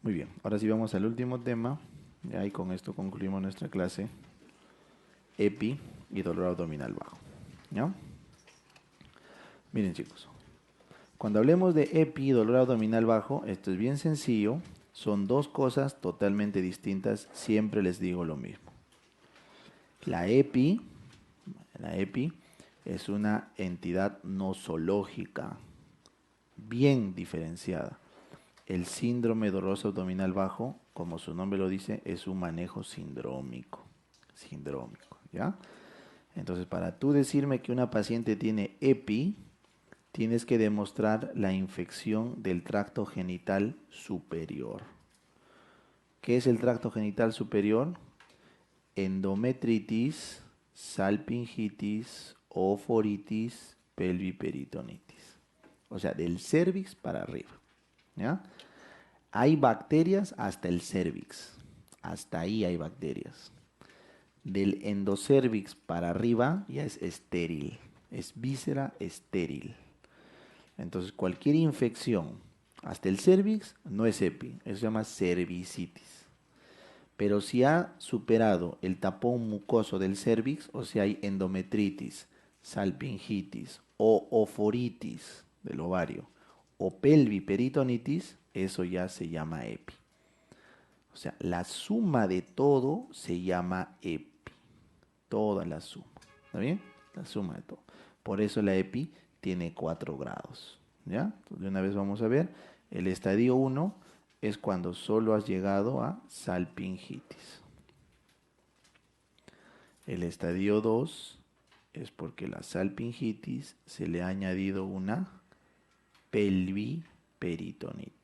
Muy bien, ahora sí vamos al último tema. Y con esto concluimos nuestra clase. EPI y dolor abdominal bajo. ¿Ya? Miren chicos, cuando hablemos de EPI y dolor abdominal bajo, esto es bien sencillo. Son dos cosas totalmente distintas. Siempre les digo lo mismo. La EPI, la EPI es una entidad nosológica bien diferenciada. El síndrome doloroso abdominal bajo, como su nombre lo dice, es un manejo sindrómico. Sindrómico, ¿ya? Entonces, para tú decirme que una paciente tiene EPI, tienes que demostrar la infección del tracto genital superior. ¿Qué es el tracto genital superior? Endometritis, salpingitis, oforitis, pelviperitonitis. O sea, del cervix para arriba, ¿ya? Hay bacterias hasta el cervix. Hasta ahí hay bacterias. Del endocervix para arriba ya es estéril. Es víscera estéril. Entonces cualquier infección hasta el cervix no es EPI. Eso se llama cervicitis. Pero si ha superado el tapón mucoso del cervix, o si hay endometritis, salpingitis o oforitis del ovario o pelviperitonitis, eso ya se llama EPI. O sea, la suma de todo se llama EPI. Toda la suma. ¿Está bien? La suma de todo. Por eso la EPI tiene 4 grados. ¿Ya? Entonces, de una vez vamos a ver. El estadio 1 es cuando solo has llegado a salpingitis. El estadio 2 es porque la salpingitis se le ha añadido una pelviperitonitis.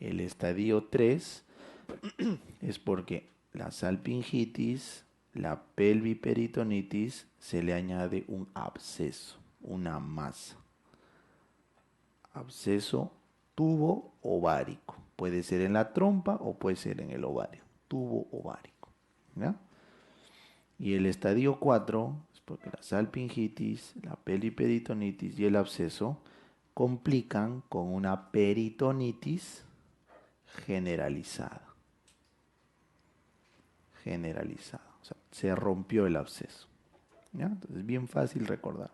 El estadio 3 es porque la salpingitis, la pelviperitonitis, se le añade un absceso, una masa. Absceso tubo ovárico. Puede ser en la trompa o puede ser en el ovario. Tubo ovárico. ¿Ya? Y el estadio 4 es porque la salpingitis, la pelviperitonitis y el absceso complican con una peritonitis generalizada. Generalizada. O sea, se rompió el absceso. ¿Ya? Entonces es bien fácil recordar.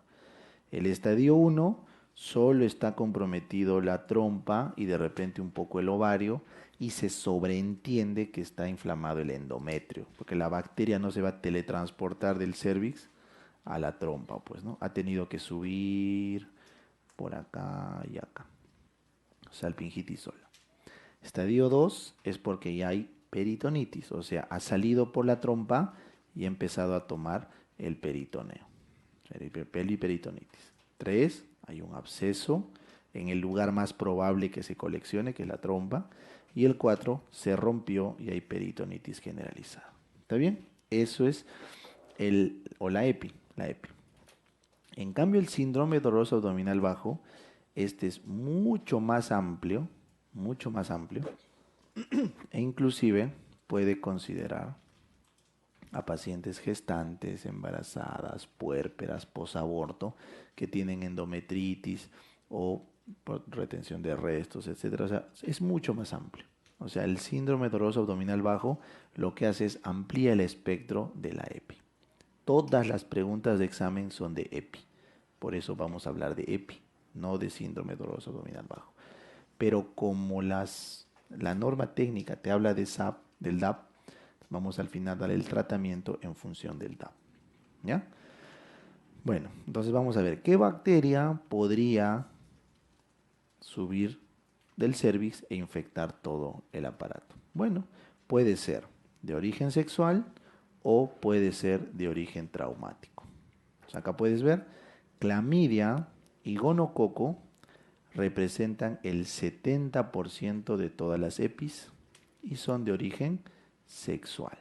El estadio 1 solo está comprometido la trompa y de repente un poco el ovario y se sobreentiende que está inflamado el endometrio, porque la bacteria no se va a teletransportar del cervix a la trompa, pues, ¿no? Ha tenido que subir por acá y acá. Salpingitis sola. Estadio 2 es porque ya hay peritonitis, o sea, ha salido por la trompa y ha empezado a tomar el peritoneo. Pelviperitonitis. 3, hay un absceso en el lugar más probable que se coleccione, que es la trompa. Y el 4, se rompió y hay peritonitis generalizada. ¿Está bien? Eso es la EPI, la EPI. En cambio, el síndrome doloroso abdominal bajo, este es mucho más amplio, e inclusive puede considerar a pacientes gestantes, embarazadas, puérperas, posaborto, que tienen endometritis o por retención de restos, etcétera. O sea, es mucho más amplio. O sea, el síndrome doloroso abdominal bajo lo que hace es amplía el espectro de la EPI. Todas las preguntas de examen son de EPI. Por eso vamos a hablar de EPI, no de síndrome doloroso abdominal bajo. Pero como la norma técnica te habla de SAP, del DAP, vamos al final a dar el tratamiento en función del DAP. ¿Ya? Bueno, entonces vamos a ver qué bacteria podría subir del cervix e infectar todo el aparato. Bueno, puede ser de origen sexual o puede ser de origen traumático. O sea, acá puedes ver, clamidia y gonococo representan el 70% de todas las EPIs y son de origen sexual.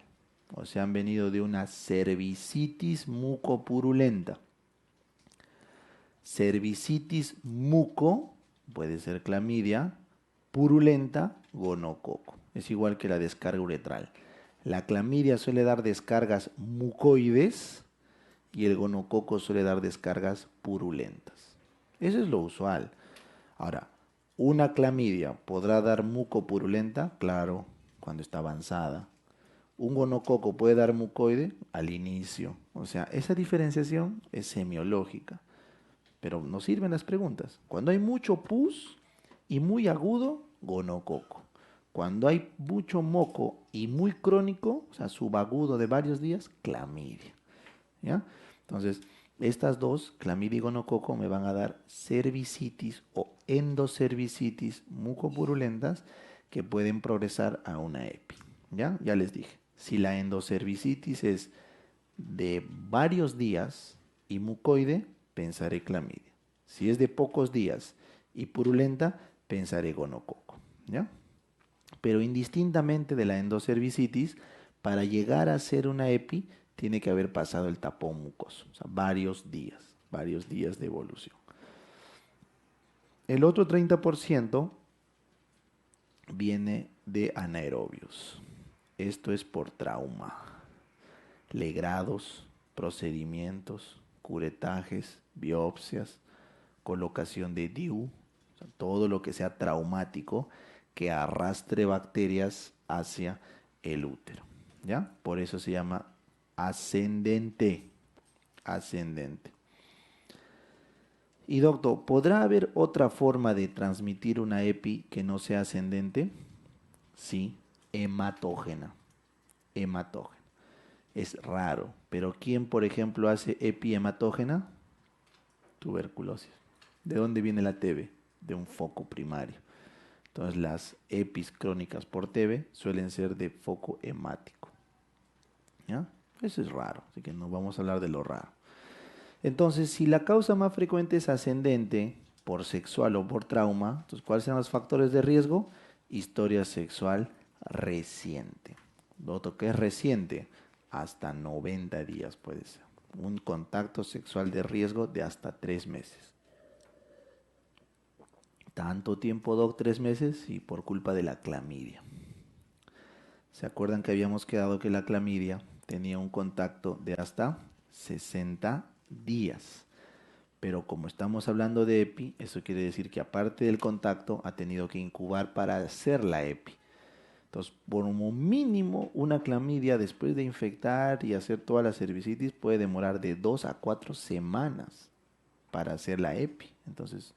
O sea, han venido de una cervicitis mucopurulenta. Cervicitis muco, puede ser clamidia, purulenta, gonococo. Es igual que la descarga uretral. La clamidia suele dar descargas mucoides y el gonococo suele dar descargas purulentas. Eso es lo usual. Ahora, ¿Una clamidia podrá dar mucopurulenta? Claro, cuando está avanzada. ¿Un gonococo puede dar mucoide? Al inicio. O sea, esa diferenciación es semiológica, pero nos sirven las preguntas. Cuando hay mucho pus y muy agudo, gonococo. Cuando hay mucho moco y muy crónico, o sea, subagudo de varios días, clamidia. ¿Ya? Entonces, estas dos, clamidia y gonococo, me van a dar cervicitis o endocervicitis mucopurulentas que pueden progresar a una EPI. ¿Ya? Ya les dije. Si la endocervicitis es de varios días y mucoide, pensaré clamidia. Si es de pocos días y purulenta, pensaré gonococo. ¿Ya? Pero indistintamente de la endocervicitis, para llegar a ser una EPI, tiene que haber pasado el tapón mucoso, o sea, varios días de evolución. El otro 30% viene de anaerobios. Esto es por trauma, legrados, procedimientos, curetajes, biopsias, colocación de DIU, o sea, todo lo que sea traumático que arrastre bacterias hacia el útero. ¿Ya? Por eso se llama ascendente. Ascendente. Y doctor, ¿podrá haber otra forma de transmitir una EPI que no sea ascendente? Sí, hematógena. Hematógena. Es raro, pero ¿quién, por ejemplo, hace EPI hematógena? Tuberculosis. ¿De dónde viene la TB? De un foco primario. Entonces las EPIs crónicas por TB suelen ser de foco hemático. ¿Ya? Eso es raro, así que no vamos a hablar de lo raro. Entonces, si la causa más frecuente es ascendente, por sexual o por trauma, entonces, ¿cuáles son los factores de riesgo? Historia sexual reciente. Lo otro que es reciente, hasta 90 días puede ser. Un contacto sexual de riesgo de hasta 3 meses. Tanto tiempo, Doc, 3 meses, y por culpa de la clamidia. ¿Se acuerdan que habíamos quedado que la clamidia tenía un contacto de hasta 60 días? Pero como estamos hablando de EPI, eso quiere decir que aparte del contacto ha tenido que incubar para hacer la EPI. Entonces, por un mínimo, una clamidia después de infectar y hacer toda la cervicitis puede demorar de 2 a 4 semanas para hacer la EPI. Entonces,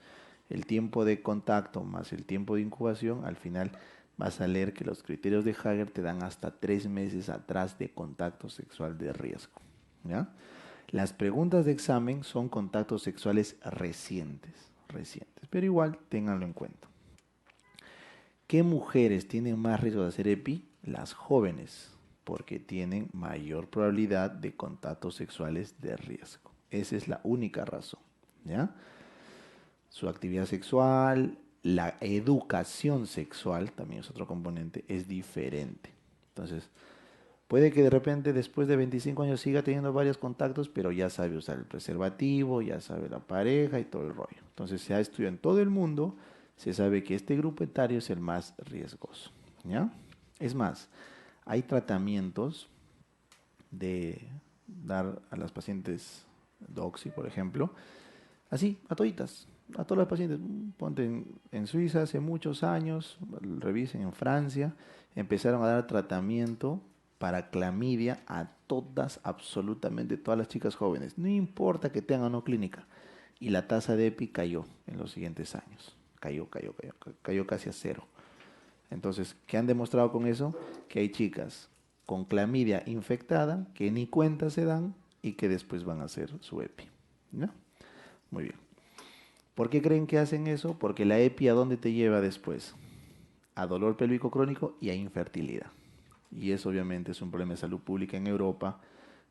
el tiempo de contacto más el tiempo de incubación, al final vas a leer que los criterios de Hager te dan hasta 3 meses atrás de contacto sexual de riesgo. ¿Ya? Las preguntas de examen son contactos sexuales recientes, pero igual ténganlo en cuenta. ¿Qué mujeres tienen más riesgo de hacer EPI? Las jóvenes, porque tienen mayor probabilidad de contactos sexuales de riesgo. Esa es la única razón, ¿ya? Su actividad sexual, la educación sexual, también es otro componente, es diferente. Entonces, puede que de repente después de 25 años siga teniendo varios contactos, pero ya sabe usar el preservativo, ya sabe la pareja y todo el rollo. Entonces se ha estudiado en todo el mundo, se sabe que este grupo etario es el más riesgoso. ¿Ya? Es más, hay tratamientos de dar a las pacientes doxy, por ejemplo, así, a toditas, a todas las pacientes. Ponte en Suiza hace muchos años, revisen en Francia, empezaron a dar tratamiento para clamidia a todas, absolutamente todas las chicas jóvenes. No importa que tengan o no clínica. Y la tasa de EPI cayó en los siguientes años. Cayó casi a cero. Entonces, ¿qué han demostrado con eso? Que hay chicas con clamidia infectada que ni cuenta se dan y que después van a hacer su EPI. ¿No? Muy bien. ¿Por qué creen que hacen eso? Porque la EPI, ¿a dónde te lleva después? A dolor pélvico crónico y a infertilidad. Y eso obviamente es un problema de salud pública en Europa,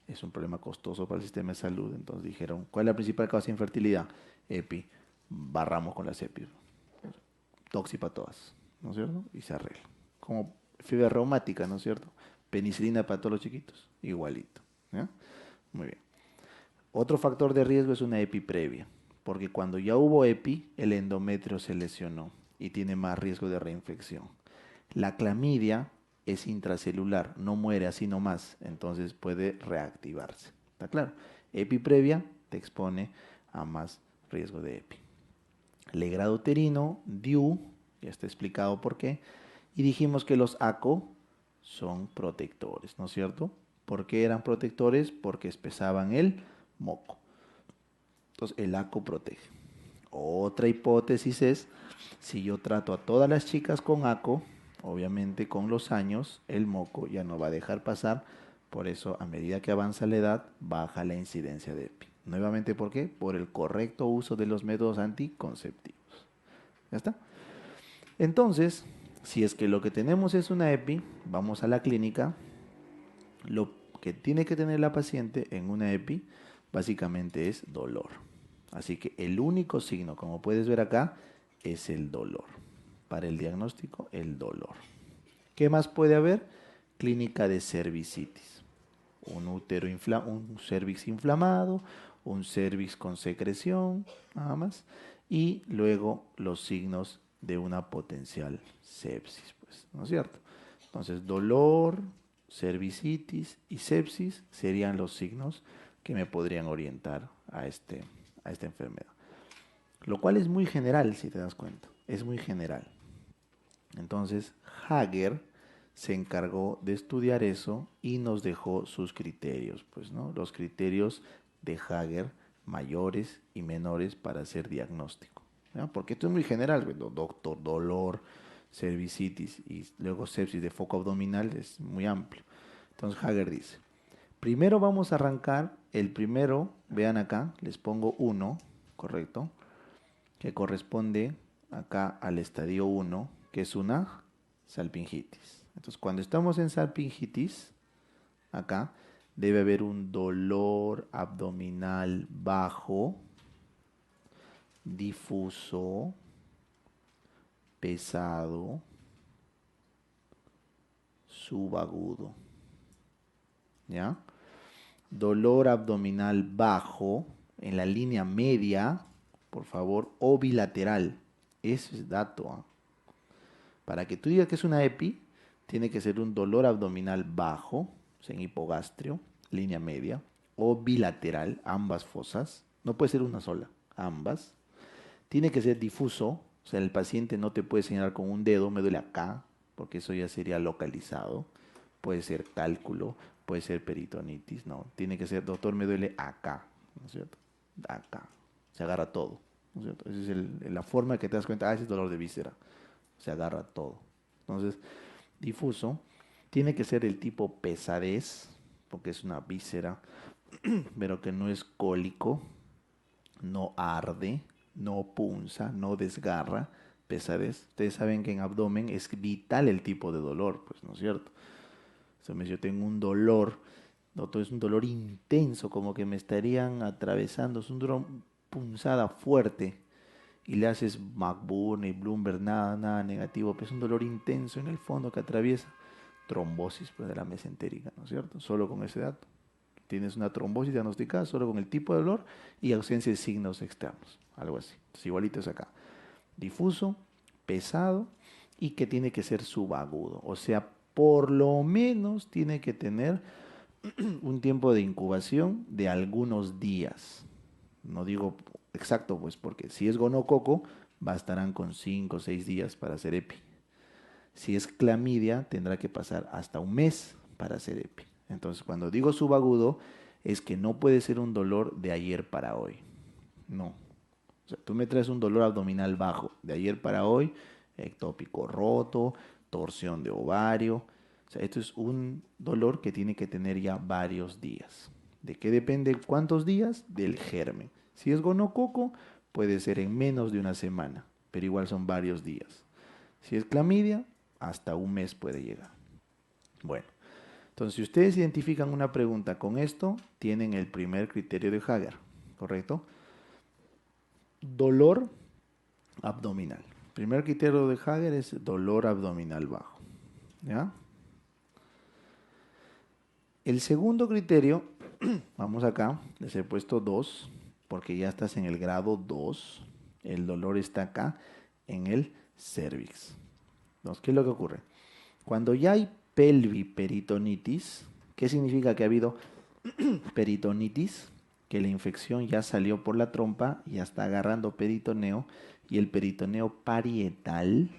es un problema costoso para el sistema de salud. Entonces dijeron, ¿cuál es la principal causa de infertilidad? EPI. Barramos con las EPI. Toxi para todas, ¿no es cierto? Y se arregla. Como fiebre reumática, ¿no es cierto? Penicilina para todos los chiquitos, igualito. ¿Ya? Muy bien. Otro factor de riesgo es una EPI previa, porque cuando ya hubo EPI, el endometrio se lesionó y tiene más riesgo de reinfección. La clamidia es intracelular, no muere así nomás, entonces puede reactivarse. ¿Está claro? EPI previa te expone a más riesgo de EPI. Legrado uterino, DIU, ya está explicado por qué. Y dijimos que los ACO son protectores, ¿no es cierto? ¿Por qué eran protectores? Porque espesaban el moco. Entonces el ACO protege. Otra hipótesis es, si yo trato a todas las chicas con ACO, obviamente con los años el moco ya no va a dejar pasar, por eso a medida que avanza la edad baja la incidencia de EPI. Nuevamente, ¿por qué? Por el correcto uso de los métodos anticonceptivos. ¿Ya está? Entonces, si es que lo que tenemos es una EPI, vamos a la clínica, lo que tiene que tener la paciente en una EPI básicamente es dolor. Así que el único signo, como puedes ver acá, es el dolor. Para el diagnóstico, el dolor. ¿Qué más puede haber? Clínica de cervicitis. Un cervix inflamado, un cervix con secreción, nada más. Y luego los signos de una potencial sepsis, pues, ¿no es cierto? Entonces, dolor, cervicitis y sepsis serían los signos que me podrían orientar a esta enfermedad. Lo cual es muy general, si te das cuenta. Es muy general. Entonces, Hager se encargó de estudiar eso y nos dejó sus criterios, pues, ¿no? Los criterios de Hager, mayores y menores para hacer diagnóstico. ¿No? Porque esto es muy general, doctor, dolor, cervicitis y luego sepsis de foco abdominal es muy amplio. Entonces Hager dice, primero vamos a arrancar, el primero, vean acá, les pongo 1, correcto, que corresponde acá al estadio 1, que es una salpingitis. Entonces, cuando estamos en salpingitis, acá debe haber un dolor abdominal bajo, difuso, pesado, subagudo. ¿Ya? Dolor abdominal bajo en la línea media, por favor, o bilateral. Ese es dato. ¿Eh? Para que tú digas que es una EPI, tiene que ser un dolor abdominal bajo, o sea, en hipogastrio, línea media, o bilateral, ambas fosas. No puede ser una sola, ambas. Tiene que ser difuso, o sea, el paciente no te puede señalar con un dedo, me duele acá, porque eso ya sería localizado. Puede ser cálculo, puede ser peritonitis, no. Tiene que ser, doctor, me duele acá, ¿no es cierto? Acá. Se agarra todo, ¿no es cierto? Esa es la forma que te das cuenta, ese es dolor de víscera. Se agarra todo. Entonces, difuso tiene que ser el tipo pesadez, porque es una víscera, pero que no es cólico, no arde, no punza, no desgarra, pesadez. Ustedes saben que en abdomen es vital el tipo de dolor, pues, ¿no es cierto? Entonces, yo tengo un dolor, doctor, es un dolor intenso, como que me estarían atravesando, es un dolor punzada fuerte, y le haces McBurn y Bloomberg, nada negativo, pero es un dolor intenso en el fondo que atraviesa trombosis pues, de la mesentérica, ¿no es cierto? Solo con ese dato. Tienes una trombosis diagnosticada solo con el tipo de dolor y ausencia de signos externos, algo así. Entonces, igualito es acá. Difuso, pesado y que tiene que ser subagudo, o sea, por lo menos tiene que tener un tiempo de incubación de algunos días. No digo exacto, pues, porque si es gonococo, bastarán con 5 o 6 días para hacer EPI. Si es clamidia, tendrá que pasar hasta un mes para hacer EPI. Entonces, cuando digo subagudo, es que no puede ser un dolor de ayer para hoy. No. O sea, tú me traes un dolor abdominal bajo de ayer para hoy, ectópico roto, torsión de ovario. O sea, esto es un dolor que tiene que tener ya varios días. ¿De qué depende cuántos días? Del germen. Si es gonococo, puede ser en menos de una semana, pero igual son varios días. Si es clamidia, hasta un mes puede llegar. Bueno, entonces si ustedes identifican una pregunta con esto, tienen el primer criterio de Hager, ¿correcto? Dolor abdominal. Primer criterio de Hager es dolor abdominal bajo. ¿Ya? El segundo criterio, vamos acá, les he puesto 2, porque ya estás en el grado 2. El dolor está acá en el cervix. Entonces, ¿qué es lo que ocurre? Cuando ya hay pelviperitonitis, ¿qué significa que ha habido peritonitis? que la infección ya salió por la trompa, ya está agarrando peritoneo y el peritoneo parietal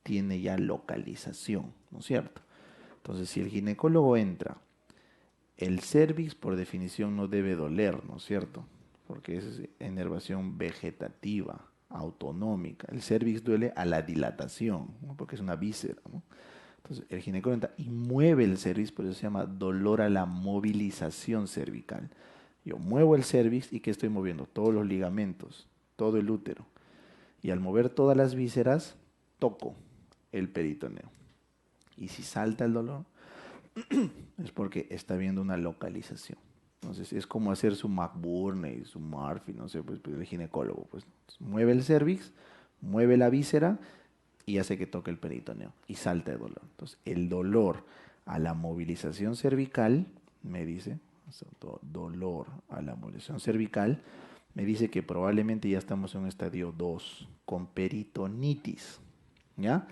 tiene ya localización, ¿no es cierto? Entonces, si el ginecólogo entra, el cervix por definición no debe doler, ¿no es cierto? Porque es inervación vegetativa, autonómica. El cervix duele a la dilatación, ¿no? Porque es una víscera, ¿no? Entonces, el ginecólogo entra y mueve el cervix, por eso se llama dolor a la movilización cervical. Yo muevo el cervix y ¿qué estoy moviendo? Todos los ligamentos, todo el útero. Y al mover todas las vísceras, toco el peritoneo. Y si salta el dolor, es porque está viendo una localización. Entonces es como hacer su McBurney, su Murphy, no sé, pues el ginecólogo. Pues mueve el cervix, mueve la víscera y hace que toque el peritoneo y salta el dolor. Entonces el dolor a la movilización cervical, me dice, dolor a la movilización cervical, me dice que probablemente ya estamos en un estadio 2 con peritonitis, ¿ya?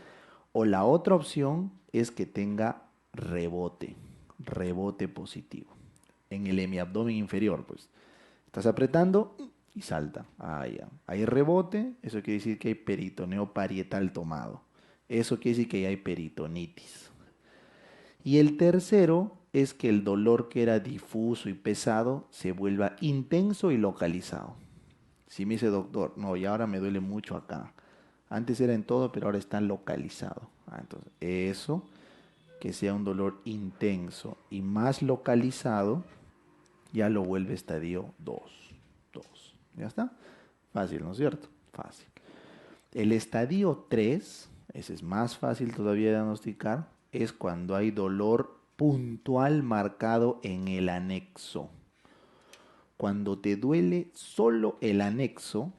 O la otra opción es que tenga rebote, rebote positivo. En el hemiabdomen inferior, pues. Estás apretando y salta. Ah, ya. Hay rebote, eso quiere decir que hay peritoneo parietal tomado. Eso quiere decir que ya hay peritonitis. Y el tercero es que el dolor que era difuso y pesado se vuelva intenso y localizado. Si me dice doctor, no, y ahora me duele mucho acá. Antes era en todo, pero ahora está localizado. Entonces, eso, que sea un dolor intenso y más localizado, ya lo vuelve estadio 2. 2. ¿Ya está? Fácil, ¿no es cierto? Fácil. El estadio 3, ese es más fácil todavía de diagnosticar, es cuando hay dolor puntual marcado en el anexo. Cuando te duele solo el anexo,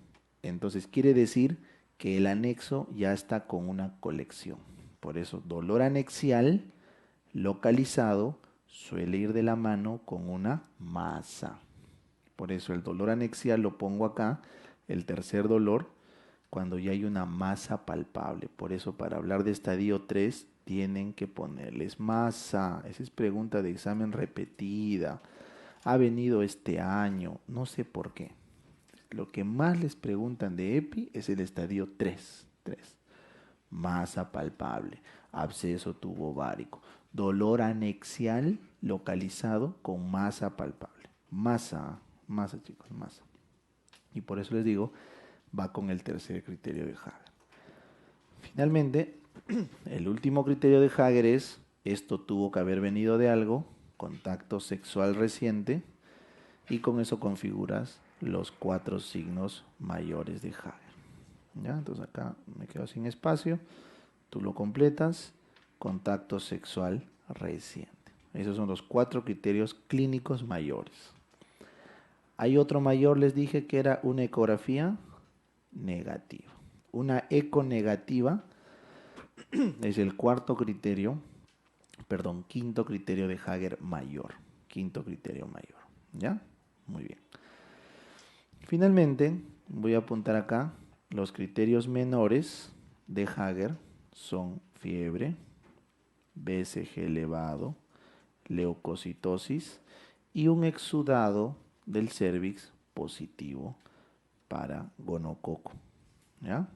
entonces quiere decir que el anexo ya está con una colección. Por eso, dolor anexial localizado suele ir de la mano con una masa. Por eso el dolor anexial lo pongo acá, el tercer dolor, cuando ya hay una masa palpable. Por eso para hablar de estadio 3 tienen que ponerles masa. Esa es pregunta de examen repetida. Ha venido este año, no sé por qué. Lo que más les preguntan de EPI es el estadio 3. 3. Masa palpable, absceso tubovárico, dolor anexial localizado con masa palpable. Masa, masa chicos, masa. Y por eso les digo, va con el tercer criterio de Hager. Finalmente, el último criterio de Hager es, esto tuvo que haber venido de algo, contacto sexual reciente, y con eso configuras los 4 signos mayores de Hager. ¿Ya? Entonces acá me quedo sin espacio, tú lo completas, contacto sexual reciente. Esos son los 4 criterios clínicos mayores. Hay otro mayor, les dije, que era una ecografía negativa. Una eco negativa es el quinto criterio de Hager mayor. Quinto criterio mayor. ¿Ya? Muy bien. Finalmente, voy a apuntar acá los criterios menores de Hager son fiebre, BCG elevado, leucocitosis y un exudado del cervix positivo para gonococo. ¿Ya?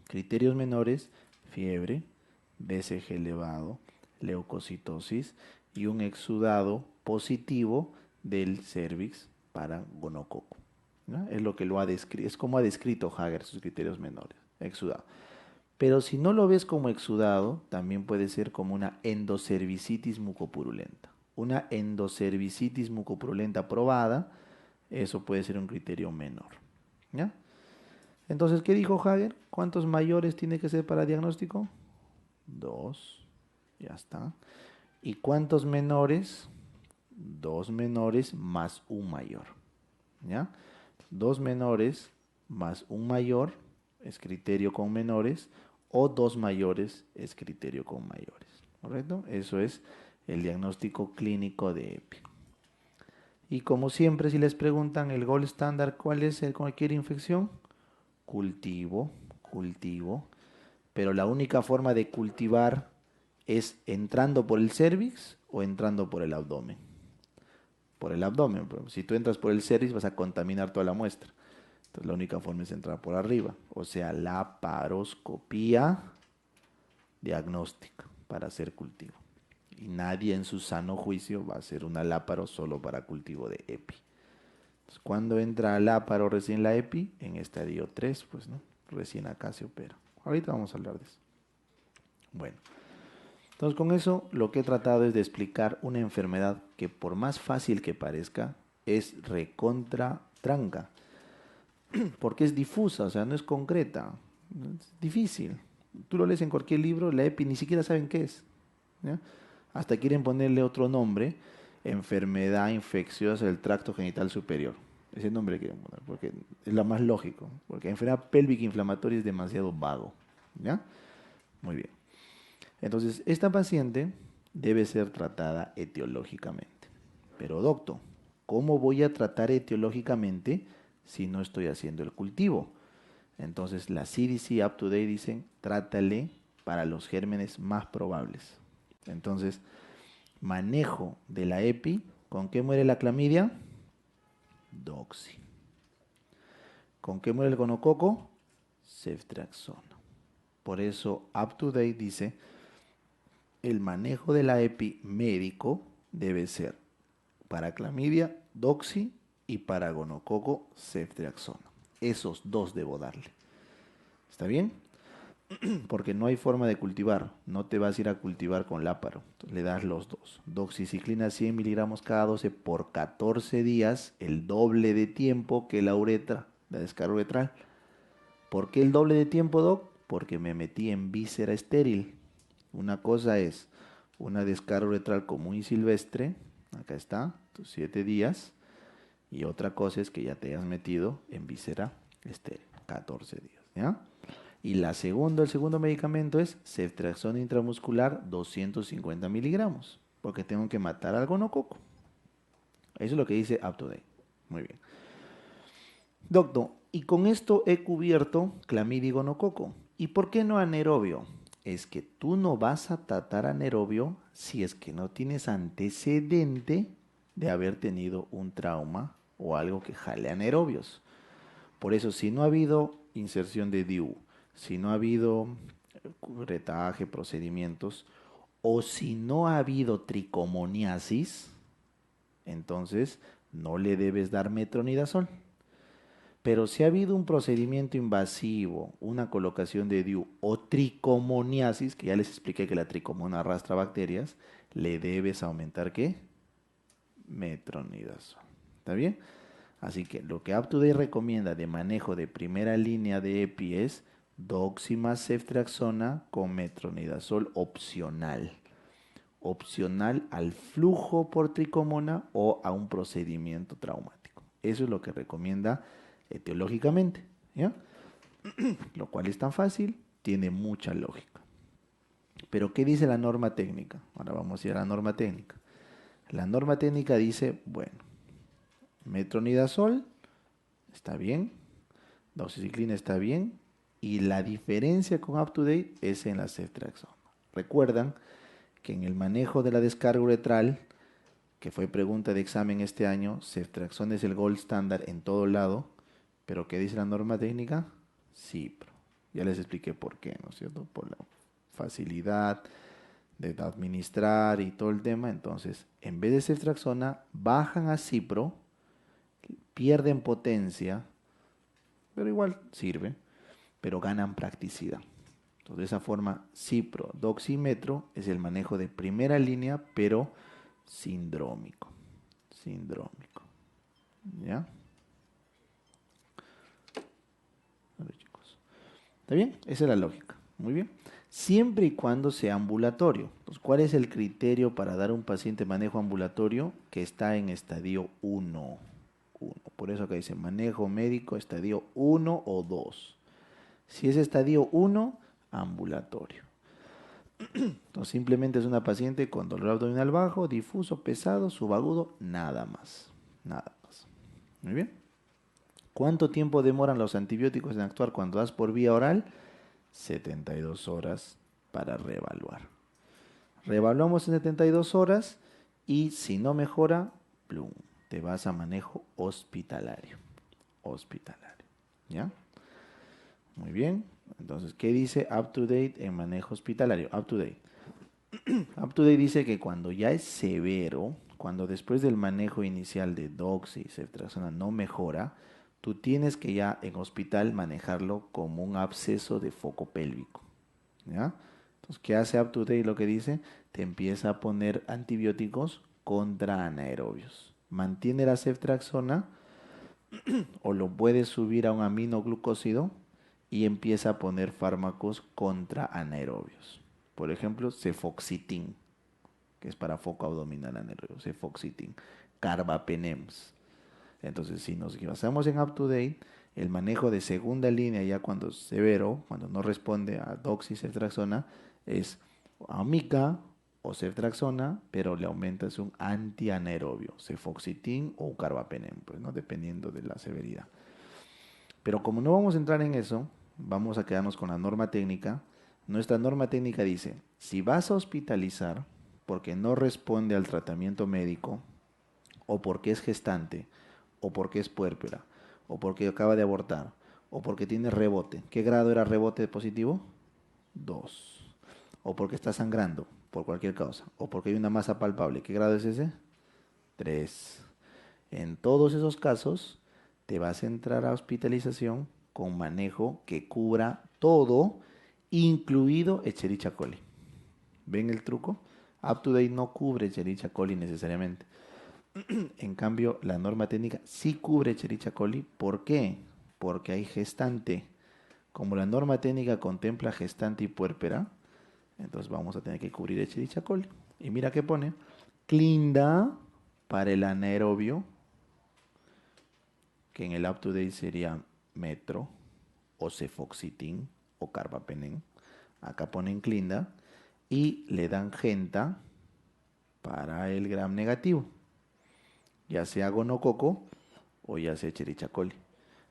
Criterios menores, fiebre, BCG elevado, leucocitosis y un exudado positivo del cervix para gonococo. ¿No? Es lo que lo ha descrito, es como ha descrito Hager sus criterios menores, exudado. Pero si no lo ves como exudado, también puede ser como una endocervicitis mucopurulenta. Una endocervicitis mucopurulenta probada, eso puede ser un criterio menor. ¿Ya? Entonces, ¿qué dijo Hager? ¿Cuántos mayores tiene que ser para diagnóstico? 2. Ya está. ¿Y cuántos menores? 2 menores más un mayor. ¿Ya? 2 menores más un mayor es criterio con menores, o 2 mayores es criterio con mayores. ¿Correcto? Eso es el diagnóstico clínico de EPI. Y como siempre, si les preguntan el gold standard, ¿cuál es cualquier infección? Cultivo, cultivo. Pero la única forma de cultivar es entrando por el cervix o entrando por el abdomen. por el abdomen. Pero si tú entras por el cervix vas a contaminar toda la muestra. Entonces la única forma es entrar por arriba. O sea, laparoscopía diagnóstica para hacer cultivo. Y nadie en su sano juicio va a hacer una láparo solo para cultivo de EPI. Entonces, ¿cuándo entra láparo recién la EPI? En estadio 3, pues, ¿no? Recién acá se opera. Ahorita vamos a hablar de eso. Bueno, entonces con eso lo que he tratado es de explicar una enfermedad que por más fácil que parezca, es recontra tranca. Porque es difusa, o sea, no es concreta. Es difícil. Tú lo lees en cualquier libro, la EPI ni siquiera saben qué es. ¿Ya? Hasta quieren ponerle otro nombre, enfermedad infecciosa del tracto genital superior. Ese nombre quieren poner, porque es lo más lógico. Porque enfermedad pélvica inflamatoria es demasiado vago. ¿Ya? Muy bien. Entonces, esta paciente debe ser tratada etiológicamente. Pero doctor, ¿cómo voy a tratar etiológicamente si no estoy haciendo el cultivo? Entonces, la CDC Up to Date dicen, trátale para los gérmenes más probables. Entonces, manejo de la EPI, ¿con qué muere la clamidia? Doxy. ¿Con qué muere el gonococo? Ceftriaxona. Por eso, Up to Date dice, el manejo de la EPI médico debe ser para clamidia, doxy y para gonococo, ceftriaxona. Esos dos debo darle. ¿Está bien? Porque no hay forma de cultivar. No te vas a ir a cultivar con láparo. Entonces, le das los dos. Doxiciclina 100 miligramos cada 12 por 14 días, el doble de tiempo que la uretra, la descarga uretral. ¿Por qué el doble de tiempo, doc? Porque me metí en víscera estéril. Una cosa es una descarga uretral común y silvestre, acá está, tus 7 días, y otra cosa es que ya te hayas metido en víscera estéril, 14 días, ¿ya? Y el segundo medicamento es ceftriaxona intramuscular 250 miligramos, porque tengo que matar al gonococo. Eso es lo que dice Up to Date. Muy bien. Doctor, y con esto he cubierto clamidia y gonococo. ¿Y por qué no anaerobio? Es que tú no vas a tratar anaerobio si es que no tienes antecedente de haber tenido un trauma o algo que jale anaerobios. Por eso, si no ha habido inserción de DIU, si no ha habido retaje, procedimientos, o si no ha habido tricomoniasis, entonces no le debes dar metronidazol. Pero si ha habido un procedimiento invasivo, una colocación de DIU o tricomoniasis, que ya les expliqué que la tricomona arrastra bacterias, le debes aumentar ¿qué? Metronidazol. ¿Está bien? Así que lo que Up to Date recomienda de manejo de primera línea de EPI es doxy más ceftriaxona con metronidazol opcional. Opcional al flujo por tricomona o a un procedimiento traumático. Eso es lo que recomienda etiológicamente, ¿ya? Lo cual es tan fácil, tiene mucha lógica. Pero ¿qué dice la norma técnica? Ahora vamos a ir a la norma técnica. La norma técnica dice, bueno, metronidazol está bien, doxiciclina está bien, y la diferencia con Up to Date es en la ceftriaxona. Recuerdan que en el manejo de la descarga uretral, que fue pregunta de examen este año, ceftriaxona es el gold standard en todo lado, pero ¿qué dice la norma técnica? Cipro. Ya les expliqué por qué, ¿no es cierto? Por la facilidad de administrar y todo el tema. Entonces, en vez de ceftriaxona, bajan a cipro, pierden potencia, pero igual sirve, pero ganan practicidad. Entonces, de esa forma, cipro, doxímetro es el manejo de primera línea, pero sindrómico. Sindrómico. ¿Ya? A ver, chicos. ¿Está bien? Esa es la lógica. Muy bien. Siempre y cuando sea ambulatorio. Entonces, ¿cuál es el criterio para dar a un paciente manejo ambulatorio que está en estadio 1? Por eso acá dice manejo médico estadio 1 o 2. Si es estadio 1, ambulatorio. Entonces simplemente es una paciente con dolor abdominal bajo, difuso, pesado, subagudo, nada más. Nada más. Muy bien. ¿Cuánto tiempo demoran los antibióticos en actuar cuando das por vía oral? 72 horas para reevaluar. Reevaluamos en 72 horas y si no mejora, plum, te vas a manejo hospitalario. Hospitalario. ¿Ya? Muy bien. Entonces, ¿qué dice up to date en manejo hospitalario? Up to date. Up to date dice que cuando ya es severo, cuando después del manejo inicial de doxy y ceftriaxona no mejora, tú tienes que ya en hospital manejarlo como un absceso de foco pélvico. ¿Ya? Entonces, ¿qué hace up to date? Lo que dice, te empieza a poner antibióticos contra anaerobios. Mantiene la ceftriaxona o lo puedes subir a un aminoglucósido y empieza a poner fármacos contra anaerobios. Por ejemplo, cefoxitin, que es para foco abdominal anaerobio, cefoxitin, carbapenems. Entonces, si nos basamos en UpToDate, el manejo de segunda línea, ya cuando es severo, cuando no responde a doxiceftraxona, es amica o ceftraxona, pero le aumentas un antianaerobio, cefoxitin o carbapenem, pues, ¿no? Dependiendo de la severidad. Pero como no vamos a entrar en eso, vamos a quedarnos con la norma técnica. Nuestra norma técnica dice, si vas a hospitalizar porque no responde al tratamiento médico, o porque es gestante, o porque es puérpera, o porque acaba de abortar, o porque tiene rebote. ¿Qué grado era rebote positivo? 2. O porque está sangrando, por cualquier causa, o porque hay una masa palpable. ¿Qué grado es ese? 3. En todos esos casos, te vas a entrar a hospitalización con manejo que cubra todo, incluido Escherichia coli. ¿Ven el truco? UpToDate no cubre Escherichia coli necesariamente. En cambio, la norma técnica sí cubre Escherichia coli. ¿Por qué? Porque hay gestante. Como la norma técnica contempla gestante y puérpera, entonces vamos a tener que cubrir Escherichia coli. Y mira qué pone. Clinda para el anaerobio, que en el UpToDate sería metro o cefoxitin o carbapenem. Acá ponen clinda y le dan genta para el gram negativo, ya sea gonococo o ya sea Escherichia coli.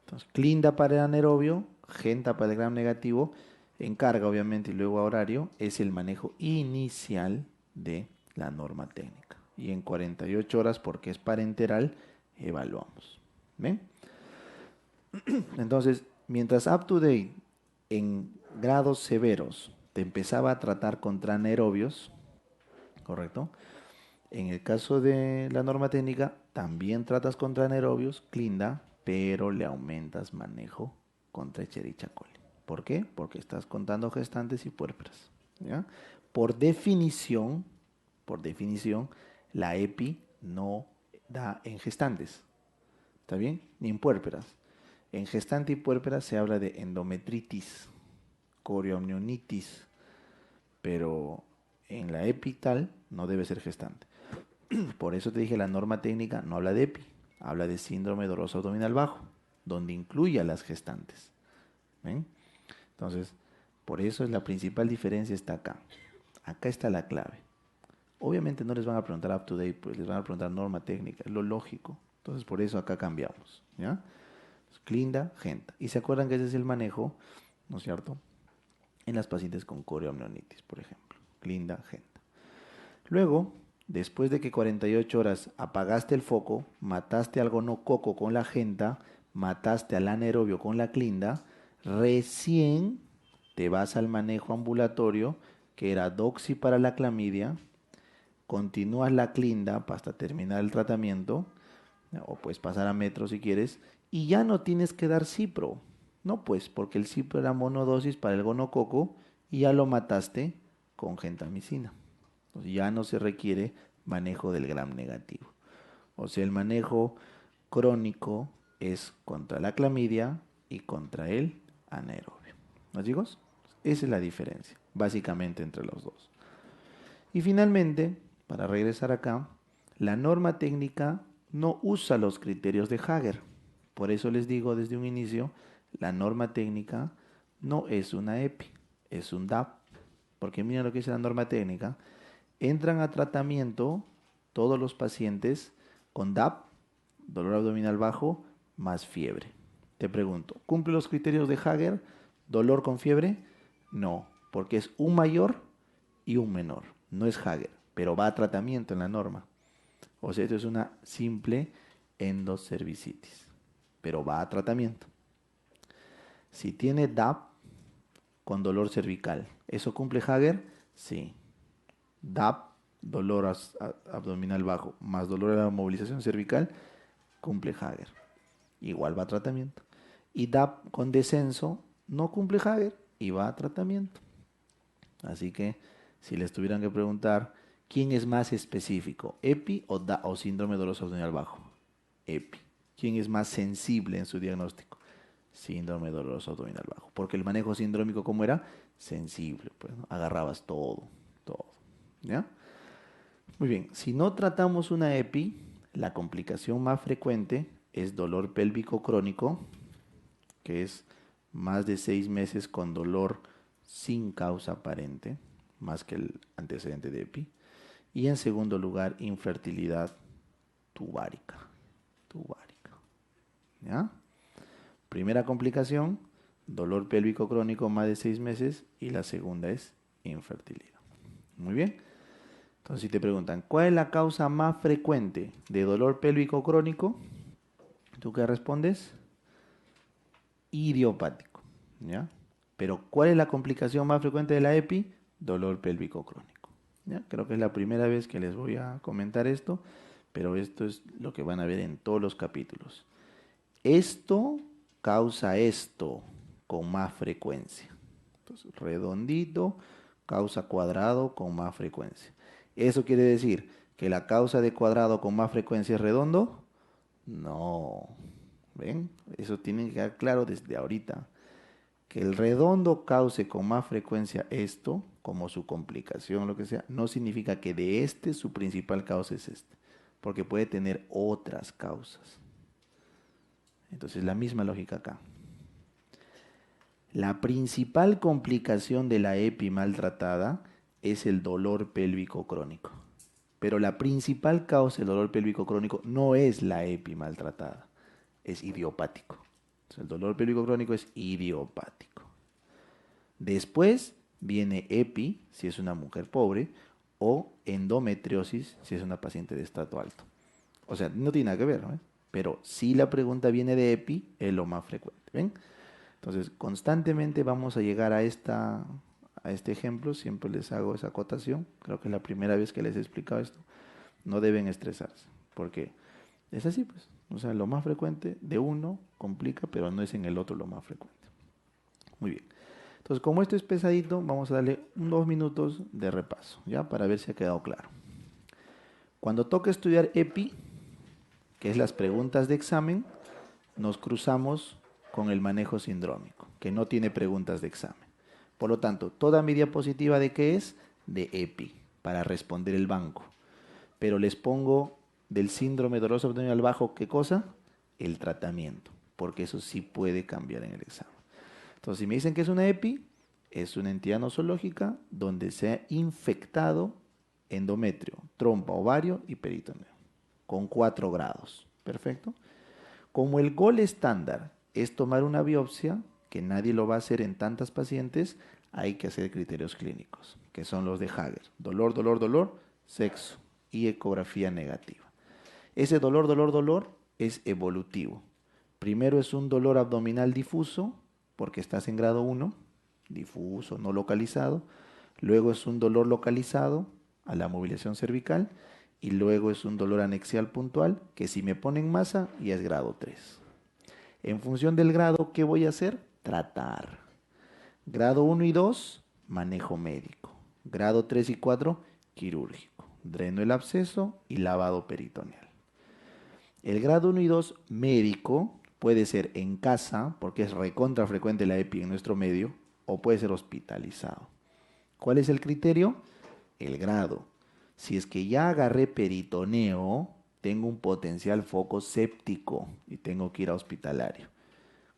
Entonces, clinda para el anaerobio, genta para el gram negativo, en carga obviamente y luego a horario, es el manejo inicial de la norma técnica. Y en 48 horas, porque es parenteral, evaluamos. ¿Ven? Entonces, mientras UpToDate en grados severos te empezaba a tratar contra anaerobios, ¿correcto? En el caso de la norma técnica, también tratas contra anaerobios, clinda, pero le aumentas manejo contra Escherichia coli. ¿Por qué? Porque estás contando gestantes y puérperas. ¿Ya? Por definición, por definición, la EPI no da en gestantes. ¿Está bien? Ni en puérperas. En gestante y puérpera se habla de endometritis, corioamnionitis, pero en la epital no debe ser gestante. Por eso te dije, la norma técnica no habla de EPI, habla de síndrome doloroso abdominal bajo, donde incluye a las gestantes. ¿Ven? Entonces, por eso es la principal diferencia está acá. Acá está la clave. Obviamente no les van a preguntar up to date, pues les van a preguntar norma técnica, es lo lógico. Entonces, por eso acá cambiamos. ¿Ya? Clinda, genta. Y se acuerdan que ese es el manejo, ¿no es cierto? En las pacientes con corioamnionitis, por ejemplo. Clinda, genta. Luego, después de que 48 horas apagaste el foco, mataste al gonococo con la genta, mataste al anaerobio con la clinda, recién te vas al manejo ambulatorio, que era doxy para la clamidia, continúas la clinda hasta terminar el tratamiento, o puedes pasar a metro si quieres, y ya no tienes que dar cipro. No, pues, porque el cipro era monodosis para el gonococo y ya lo mataste con gentamicina. Entonces ya no se requiere manejo del gram negativo. O sea, el manejo crónico es contra la clamidia y contra el anaerobio. ¿No, chicos? Esa es la diferencia, básicamente, entre los dos. Y finalmente, para regresar acá, la norma técnica no usa los criterios de Hager. Por eso les digo desde un inicio, la norma técnica no es una EPI, es un DAP. Porque mira lo que dice la norma técnica. Entran a tratamiento todos los pacientes con DAP, dolor abdominal bajo, más fiebre. Te pregunto, ¿cumple los criterios de Hager? ¿Dolor con fiebre? No, porque es un mayor y un menor. No es Hager, pero va a tratamiento en la norma. O sea, esto es una simple endocervicitis, pero va a tratamiento. Si tiene DAP con dolor cervical, ¿eso cumple Hager? Sí. DAP, dolor abdominal bajo, más dolor a la movilización cervical, cumple Hager. Igual va a tratamiento. Y DAP con descenso, no cumple Hager y va a tratamiento. Así que, si les tuvieran que preguntar, ¿quién es más específico? ¿EPI o síndrome doloroso abdominal bajo? EPI. ¿Quién es más sensible en su diagnóstico? Síndrome doloroso abdominal bajo. Porque el manejo sindrómico, ¿cómo era? Sensible, pues, ¿no? Agarrabas todo, todo. ¿Ya? Muy bien. Si no tratamos una EPI, la complicación más frecuente es dolor pélvico crónico, que es más de 6 meses con dolor sin causa aparente, más que el antecedente de EPI. Y en segundo lugar, infertilidad tubárica. Tubárica. ¿Ya? Primera complicación, dolor pélvico crónico más de 6 meses. Y la segunda es infertilidad. Muy bien. Entonces, si te preguntan, ¿cuál es la causa más frecuente de dolor pélvico crónico? ¿Tú qué respondes? Idiopático. ¿Ya? Pero, ¿cuál es la complicación más frecuente de la EPI? Dolor pélvico crónico. ¿Ya? Creo que es la primera vez que les voy a comentar esto, pero esto es lo que van a ver en todos los capítulos. Esto causa esto con más frecuencia. Entonces, redondito causa cuadrado con más frecuencia. ¿Eso quiere decir que la causa de cuadrado con más frecuencia es redondo? No. ¿Ven? Eso tiene que quedar claro desde ahorita. Que el redondo cause con más frecuencia esto, como su complicación, lo que sea, no significa que de este su principal causa es este, porque puede tener otras causas. Entonces, la misma lógica acá. La principal complicación de la EPI maltratada es el dolor pélvico crónico. Pero la principal causa del dolor pélvico crónico no es la EPI maltratada, es idiopático. Entonces, el dolor pélvico crónico es idiopático. Después viene EPI, si es una mujer pobre, o endometriosis, si es una paciente de estrato alto. O sea, no tiene nada que ver, ¿no? Pero si la pregunta viene de EPI, es lo más frecuente, ¿ven? Entonces, constantemente vamos a llegar a este ejemplo, siempre les hago esa acotación, creo que es la primera vez que les he explicado esto, no deben estresarse, porque es así, pues, o sea, lo más frecuente de uno complica, pero no es en el otro lo más frecuente. Muy bien. Entonces, como esto es pesadito, vamos a darle 2 minutos de repaso, ¿ya? Para ver si ha quedado claro. Cuando toca estudiar EPI, que es las preguntas de examen, nos cruzamos con el manejo sindrómico, que no tiene preguntas de examen. Por lo tanto, toda mi diapositiva de qué es? De EPI, para responder el banco. Pero les pongo del síndrome doloroso abdominal bajo, ¿qué cosa? El tratamiento, porque eso sí puede cambiar en el examen. Entonces, si me dicen que es una EPI, es una entidad nosológica donde se ha infectado endometrio, trompa, ovario y peritoneo, con 4 grados. Perfecto. Como el gol estándar es tomar una biopsia, que nadie lo va a hacer en tantas pacientes, hay que hacer criterios clínicos, que son los de Hager. Dolor, dolor, dolor, sexo y ecografía negativa. Ese dolor, dolor, dolor es evolutivo. Primero es un dolor abdominal difuso, porque estás en grado 1, difuso, no localizado. Luego es un dolor localizado a la movilización cervical. Y luego es un dolor anexial puntual, que si me ponen masa, ya es grado 3. En función del grado, ¿qué voy a hacer? Tratar. Grado 1 y 2, manejo médico. Grado 3 y 4, quirúrgico. Dreno el absceso y lavado peritoneal. El grado 1 y 2, médico, puede ser en casa, porque es recontra frecuente la EPI en nuestro medio, o puede ser hospitalizado. ¿Cuál es el criterio? El grado. Si es que ya agarré peritoneo, tengo un potencial foco séptico y tengo que ir a hospitalario.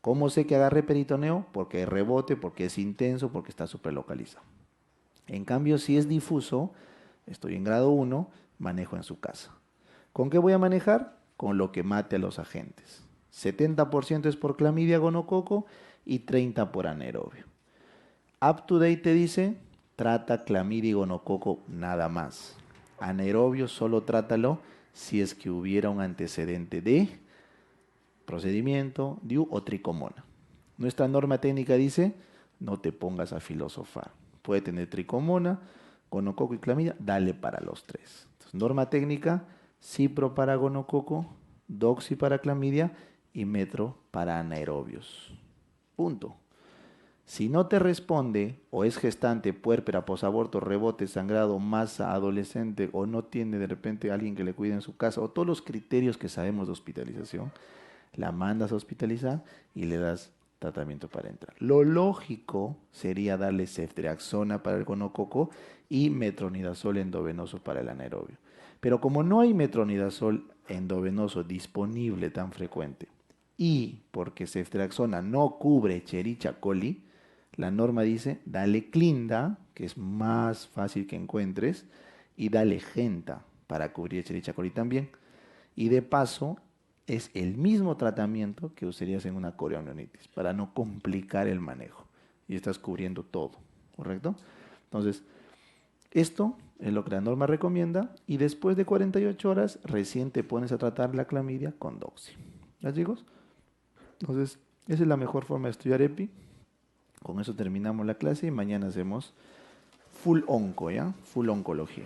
¿Cómo sé que agarré peritoneo? Porque hay rebote, porque es intenso, porque está superlocalizado. En cambio, si es difuso, estoy en grado 1, manejo en su casa. ¿Con qué voy a manejar? Con lo que mate a los agentes. 70% es por clamidia gonococo y 30% por anaerobio. Up to date te dice, trata clamidia y gonococo nada más. Anaerobio solo trátalo si es que hubiera un antecedente de procedimiento, DIU o tricomona. Nuestra norma técnica dice, no te pongas a filosofar. Puede tener tricomona, gonococo y clamidia, dale para los tres. Entonces, norma técnica, cipro para gonococo, doxi para clamidia y metro para anaerobios. Punto. Si no te responde, o es gestante, puérpera, posaborto, rebote, sangrado, masa, adolescente, o no tiene de repente alguien que le cuide en su casa, o todos los criterios que sabemos de hospitalización, la mandas a hospitalizar y le das tratamiento para entrar. Lo lógico sería darle ceftriaxona para el gonococo y metronidazol endovenoso para el anaerobio. Pero como no hay metronidazol endovenoso disponible tan frecuente y porque ceftriaxona no cubre Escherichia coli, la norma dice dale clinda, que es más fácil que encuentres, y dale genta para cubrir Escherichia coli también. Y de paso, es el mismo tratamiento que usarías en una coriomionitis para no complicar el manejo. Y estás cubriendo todo, ¿correcto? Entonces, esto es lo que la norma recomienda y después de 48 horas recién te pones a tratar la clamidia con doxi. ¿Ya, chicos? Entonces, esa es la mejor forma de estudiar EPI. Con eso terminamos la clase y mañana hacemos full onco, ¿ya? Full oncología.